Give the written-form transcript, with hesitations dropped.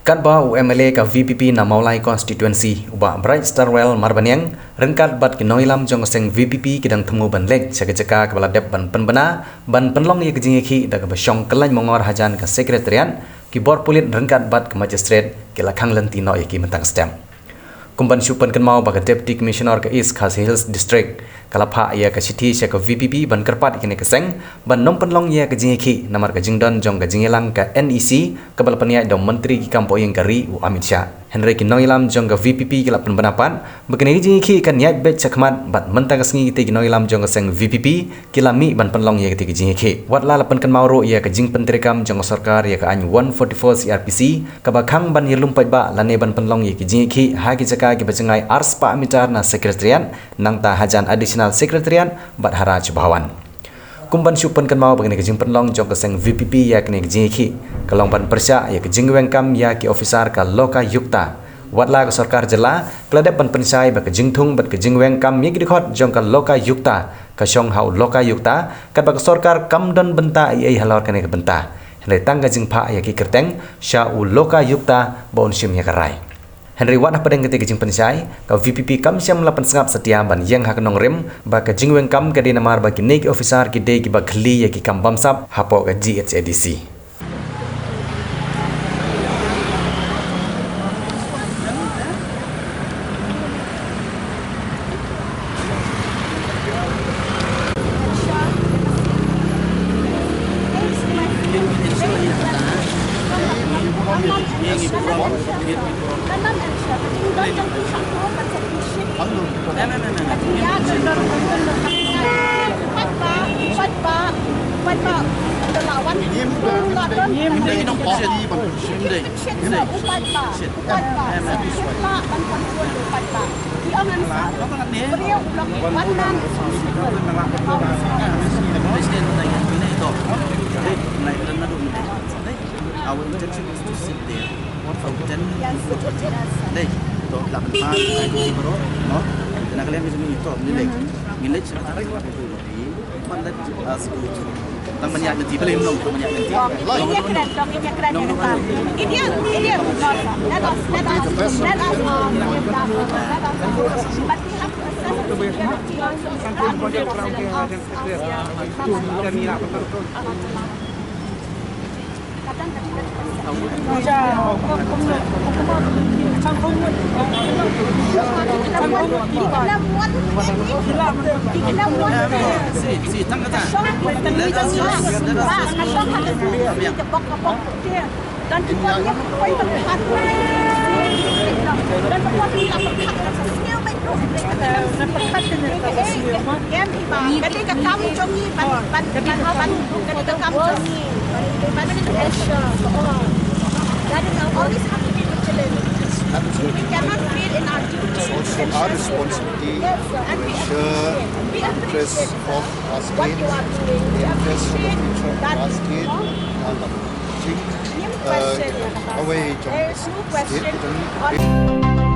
Kan ba UMLA ka VPP na Maulai constituency uba Bright Starwell Marbanyang rengkat bat kinoilam jong seng VPP kidang temu ban lek caka kepala dep ban penbena ban penlong ye kejingeki daga basyong kelai mongor hajan ka sekretariat ki bor pulit rengkat bat ke magistrate ke lakhang lentino ye ki mentang stem kumban syupan kan mau baga deputy commissioner ke East Khasi Hills district kalapha ye ka city se ka VPP ban kerpat kini keseng ban nom penlong ye kejingeki namar ka jingdon jong ka jingelang ka NEC kabal paniai dom menteri ki kampo yang kari u Amit Shah Henry Kinoilam jong ka VPP kila pendapat begini jingeki kan nyai bet cakmat bat mentang sengi kita Kinoilam jong ka seng VPP kila mi ban penlong ye kita jingeki wat la lapan kan mauro ye ka jing pentrikam jong sarkar ye ka an 144 CRPC ka bakhang ban ye lumpai ba lane ban penlong ye ki jingeki ha ki jaka ki bacengai ars pa amitar na sekretariat nang ta hajan additional sekretariat bat haraj bahawan kumban syupan kan mau begini kejing penlong jong ka seng VPP ya kini kejingeki kalong ban persya ya kejing wengkam ya ki officer ka loka yukta watla ka sarkar jela kladep ban pensai ba kejing thung bat kejing wengkam mi gidkhot jong ka loka yukta ka syong hau loka yukta kat ba ka sarkar kamdon benta ai halor kene ka benta henry tangga jing pha ya ki kerteng sha u loka yukta bon sim ya karai Henry Wat apa dengan ketika jing pensai ka VPP kam siam lapan sengap setia ban yang hak nong rem ba ka jing weng kam ka di namar ba ki nek officer ki de ki ba khli ya ki kam bamsap hapo ka GHADC Our intention is to sit there. Đây, to 8 no? Nak kalian bisa itu milik but let us go to tang banyak nanti belum nong banyak nanti all this have to be vigilant. We cannot fail in our duty. Also our responsibility to ensure the interests of our state, the interests of the future of our state, away from state.